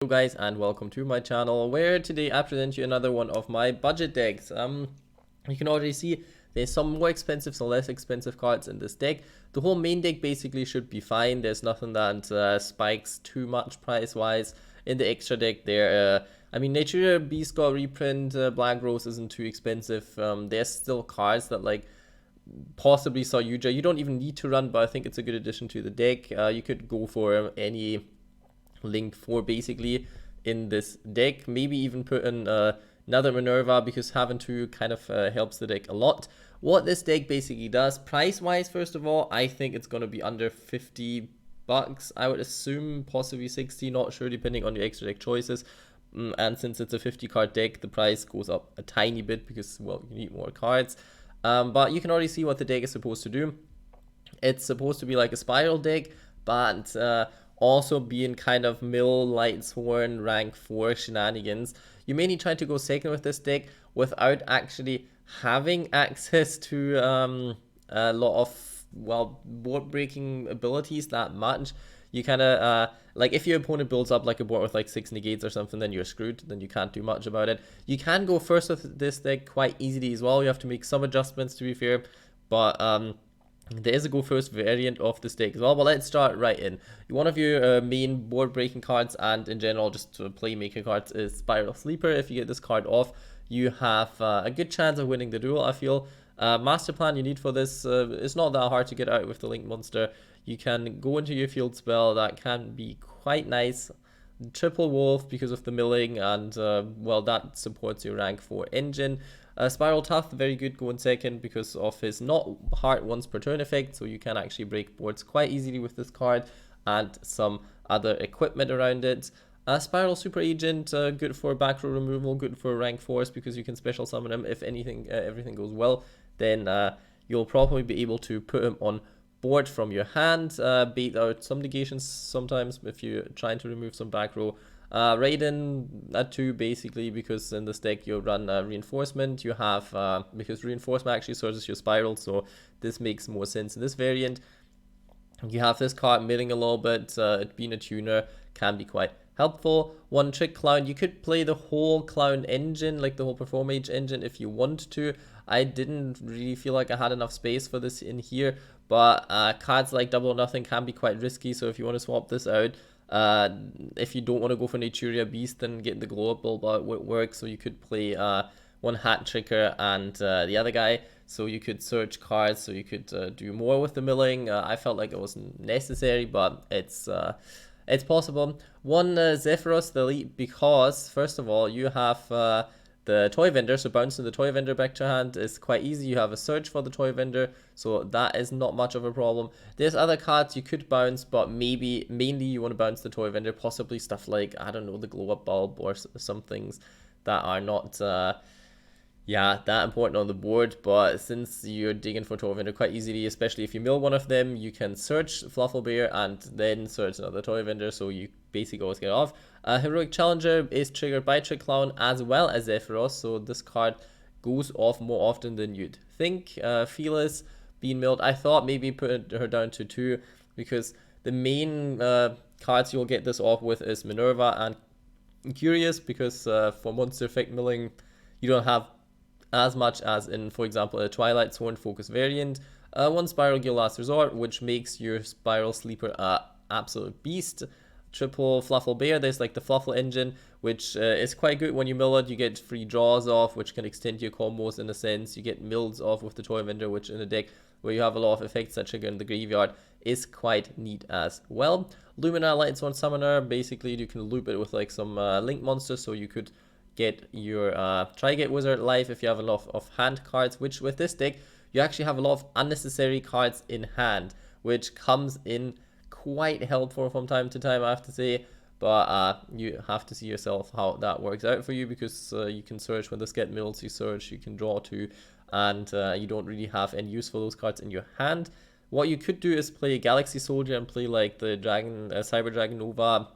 Hello guys and welcome to my channel, where today I present you another one of my budget decks. You can already see there's some more expensive, some less expensive cards in this deck. The whole main deck basically should be fine. There's nothing that spikes too much price wise. In the extra deck there, I mean, Nature Beast got reprint, Black Rose isn't too expensive. There's still cards that like possibly saw Yugioh. You don't even need to run, but I think it's a good addition to the deck. You could go for any Link 4 basically in this deck, maybe even put in another Minerva, because having two kind of helps the deck a lot. What this deck basically does, price wise, first of all, I think it's going to be under 50 bucks, I would assume, possibly 60, not sure, depending on your extra deck choices. And since it's a 50 card deck, the price goes up a tiny bit because, well, you need more cards. But you can already see what the deck is supposed to do. It's supposed to be like a Spyral deck, but also being kind of mill Lightsworn rank 4 shenanigans. You mainly try to go second with this deck without actually having access to a lot of, well, board breaking abilities that much. You kind of, like, if your opponent builds up like a board with like 6 negates or something, then you're screwed, then you can't do much about it. You can go first with this deck quite easily as well. You have to make some adjustments, to be fair, but there is a go first variant of this deck as well. But let's start right in. One of your main board breaking cards, and in general just playmaker cards, is Spyral Sleeper. If you get this card off, you have a good chance of winning the duel, I feel. Master plan you need for this, it's not that hard to get out with the Link monster. You can go into your field spell, that can be quite nice. Triple Wolf because of the milling, and well, that supports your rank 4 engine. Spyral Tough, very good going second because of his not heart once per turn effect, so you can actually break boards quite easily with this card and some other equipment around it. Spyral Super Agent, good for back row removal, good for rank 4s because you can special summon him. If anything, everything goes well, then you'll probably be able to put him on board from your hand, bait out some negations sometimes if you're trying to remove some back row. Raiden at 2 basically, because in this deck you run reinforcement. You have because reinforcement actually serves your Spyral, so this makes more sense in this variant. You have this card milling a little bit. It being a tuner can be quite helpful. One trick clown, you could play the whole clown engine, like the whole perform mage engine, if you want to. I didn't really feel like I had enough space for this in here, but cards like Double or Nothing can be quite risky, so if you want to swap this out, if you don't want to go for Naturia Beast, then get the glow up bulb out would work. So you could play one Hat Tricker and the other guy, so you could search cards, so you could do more with the milling. I felt like it wasn't necessary, but it's possible. One Zephyros the Elite, because first of all you have the toy vendor, so bouncing the toy vendor back to hand is quite easy. You have a search for the toy vendor, so that is not much of a problem. There's other cards you could bounce, but mainly you want to bounce the toy vendor, possibly stuff like, I don't know, the glow up bulb or some things that are not that important on the board. But since you're digging for toy vendor quite easily, especially if you mill one of them, you can search Flufflebear and then search another toy vendor, so you basically always get off. Heroic Challenger is triggered by Trick Clown as well as Zephyros, so this card goes off more often than you'd think. Felis being milled, I thought maybe put her down to 2, because the main cards you'll get this off with is Minerva and Curious, because for monster effect milling you don't have as much as in, for example, a Lightsworn focus variant. One Spyral Gear Last Resort, which makes your Spyral Sleeper a absolute beast. Triple Fluffle Bear, there's like the Fluffle engine, which is quite good when you mill it. You get free draws off, which can extend your combos in a sense. You get mills off with the toy vendor, which in a deck where you have a lot of effects that trigger in the graveyard is quite neat as well. Lumina Lightsworn Summoner, basically you can loop it with like some Link monsters, so you could get your Tri-Gate Wizard life if you have a lot of hand cards, which with this deck you actually have a lot of unnecessary cards in hand, which comes in quite helpful from time to time, I have to say. But you have to see yourself how that works out for you, because you can search when this get mills, you search, you can draw 2, and you don't really have any use for those cards in your hand. What you could do is play Galaxy Soldier and play like the Dragon, Cyber Dragon Nova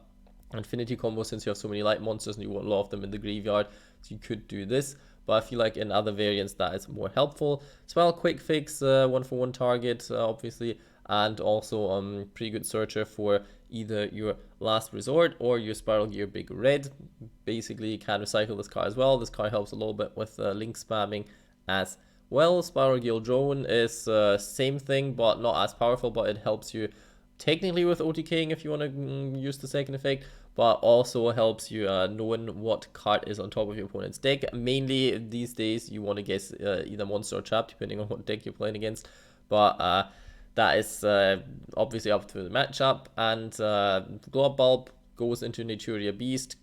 Infinity combo, since you have so many light monsters and you want a lot of them in the graveyard, so you could do this. But I feel like in other variants that is more helpful. Spell Quick Fix, 1-for-1 target, obviously. and also pretty good searcher for either your Last Resort or your Spiral Gear Big Red. Basically, you can recycle this card as well. This card helps a little bit with link spamming as well. Spiral Gear Drone is same thing, but not as powerful, but it helps you technically with OTKing if you want to use the second effect, but also helps you knowing what card is on top of your opponent's deck. Mainly these days you want to guess either monster or trap depending on what deck you're playing against, but that is obviously up to the matchup. And Glob Bulb goes into Naturia Beast.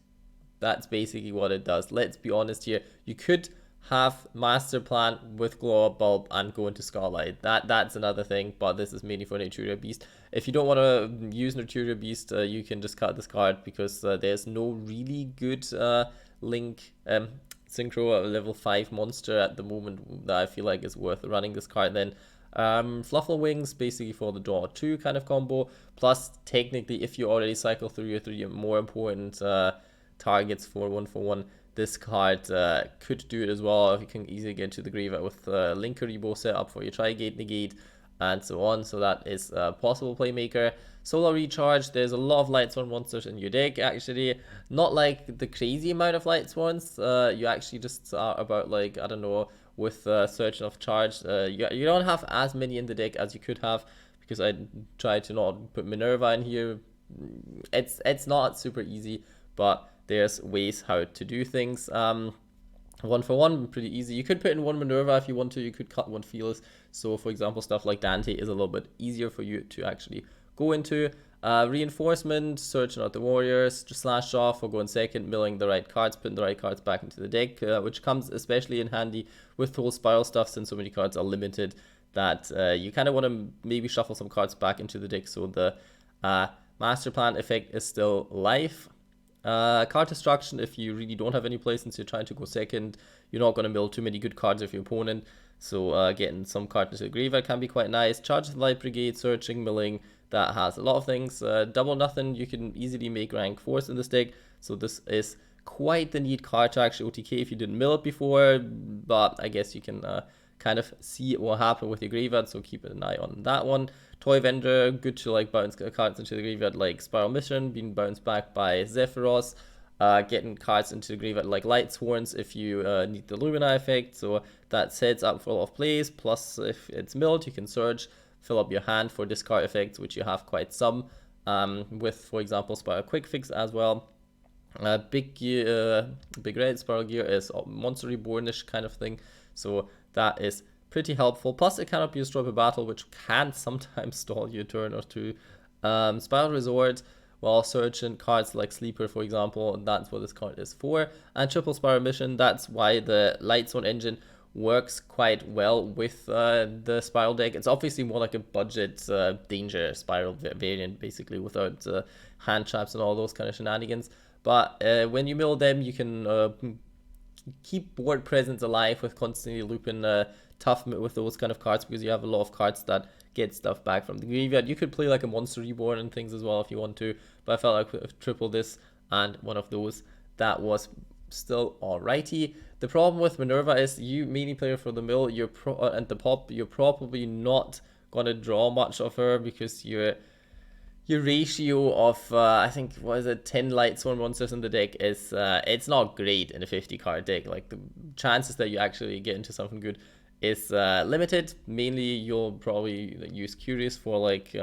That's basically what it does. Let's be honest here, you could have Master Plan with Glow Up Bulb and go into Scarlight. That's another thing, but this is mainly for Naturia Beast. If you don't want to use Naturia Beast, you can just cut this card because there's no really good Link Synchro level 5 monster at the moment that I feel like is worth running this card then. Fluffle Wings basically for the draw 2 kind of combo, plus technically if you already cycle through your 3 more important targets for 1/1, this card could do it as well. If you can easily get to the graveyard with Linkuriboh set up for your Tri-Gate, Negate, and so on. So that is a possible playmaker. Solar Recharge, there's a lot of Lightsworn monsters in your deck actually. Not like the crazy amount of Lightsworns. You actually just are about like, I don't know, with Surgeon of Charge. You don't have as many in the deck as you could have, because I tried to not put Minerva in here. It's not super easy, but there's ways how to do things. 1/1, pretty easy. You could put in one Minerva if you want to. You could cut one Fearless. So, for example, stuff like Dante is a little bit easier for you to actually go into. Reinforcement, searching out the warriors, just slash off or going second, milling the right cards, putting the right cards back into the deck, which comes especially in handy with the whole Spiral stuff, since so many cards are limited that you kind of want to maybe shuffle some cards back into the deck so the Master Plan effect is still live. Card destruction, if you really don't have any play since you're trying to go second, you're not going to mill too many good cards of your opponent, so getting some cards into the graveyard can be quite nice. Charge the Light Brigade, searching, milling, that has a lot of things. Double Nothing, you can easily make rank 4s in this deck, so this is quite the neat card to actually OTK if you didn't mill it before, but I guess you can kind of see what happened with your graveyard, so keep an eye on that one. Toy Vendor, good to like bounce cards into the graveyard like Spiral Mission, being bounced back by Zephyros. Getting cards into the graveyard like Lightsworns if you need the Lumina effect, so that sets up for a lot of plays. Plus, if it's milled, you can search, fill up your hand for discard effects, which you have quite some, with, for example, Spiral Quick Fix as well. Big Red Spiral Gear is a Monster Rebornish kind of thing, so that is pretty helpful. Plus, it cannot be used to drop a battle, which can sometimes stall you a turn or two. Spiral Resort, while searching cards like Sleeper, for example, that's what this card is for. And Triple Spiral Mission, that's why the Lightsworn engine works quite well with the Spiral deck. It's obviously more like a budget danger Spiral variant, basically, without hand traps and all those kind of shenanigans. But when you mill them, you can keep board presence alive with constantly looping tough with those kind of cards, because you have a lot of cards that get stuff back from the graveyard. You could play like a Monster Reborn and things as well if you want to, but I felt like with triple this and one of those, that was still alrighty. The problem with Minerva is you mainly play her for the mill, and the pop, you're probably not gonna draw much of her, because your ratio of I think, what is it, 10 Lightsworn monsters in the deck is it's not great in a 50 card deck. Like, the chances that you actually get into something good is limited. Mainly you'll probably use Curious for like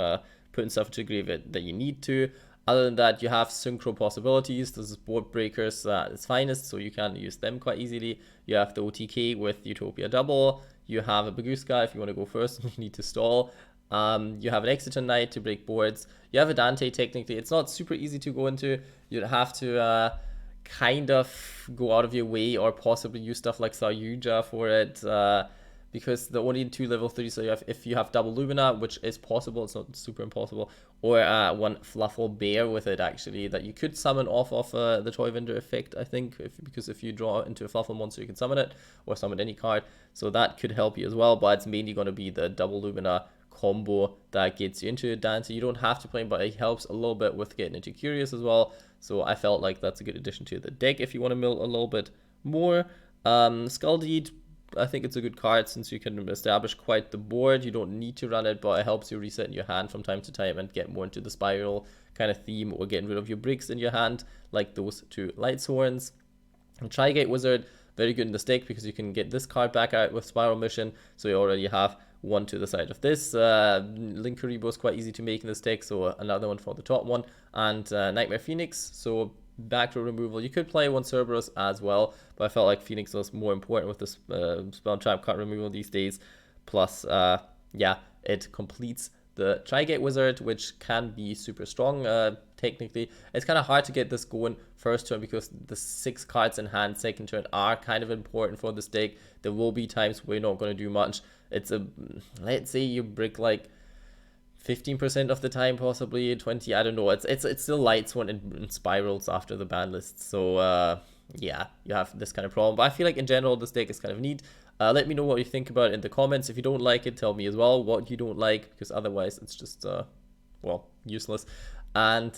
putting stuff to graveyard that you need to. Other than that, you have synchro possibilities. This is Board Breakers at its finest, so you can use them quite easily. You have the OTK with Utopia Double. You have a Baguska if you want to go first and you need to stall. You have an Exiton Knight to break boards. You have a Dante, technically. It's not super easy to go into. You'd have to kind of go out of your way, or possibly use stuff like Yugioh for it, because the only 2 level 3, so if you have double Lumina, which is possible, it's not super impossible, or one Fluffle Bear with it, actually, that you could summon off of the Toy Vendor effect, I think, because if you draw into a Fluffle monster, you can summon it, or summon any card, so that could help you as well, but it's mainly going to be the double Lumina combo that gets you into Dante. You don't have to play him, but it helps a little bit with getting into Curious as well, so I felt like that's a good addition to the deck if you want to mill a little bit more. Skull Deed, I think it's a good card since you can establish quite the board. You don't need to run it, but it helps you reset your hand from time to time and get more into the Spyral kind of theme, or getting rid of your bricks in your hand, like those two Lightsworns. And Tri-Gate Wizard, very good in this deck because you can get this card back out with Spyral Mission, so you already have one to the side of this. Link Karibo is quite easy to make in this deck, so another one for the top one. And Nightmare Phoenix, so back row removal. You could play one Cerberus as well, but I felt like Phoenix was more important with this spell trap card removal these days. Plus, yeah, it completes the Tri-Gate Wizard, which can be super strong. Technically, it's kind of hard to get this going first turn because the 6 cards in hand second turn are kind of important for this deck. There will be times where you're not going to do much. It's a, let's say you brick like 15% of the time, possibly 20. I don't know. It's still Lightsworn and Spirals after the ban list. So yeah, you have this kind of problem. But I feel like in general this deck is kind of neat. Let me know what you think about it in the comments. If you don't like it, tell me as well what you don't like, because otherwise it's just well, useless. And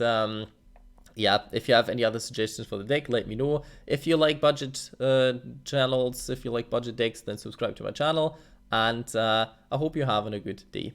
yeah, if you have any other suggestions for the deck, let me know. If you like budget channels, if you like budget decks, then subscribe to my channel. And I hope you're having a good day.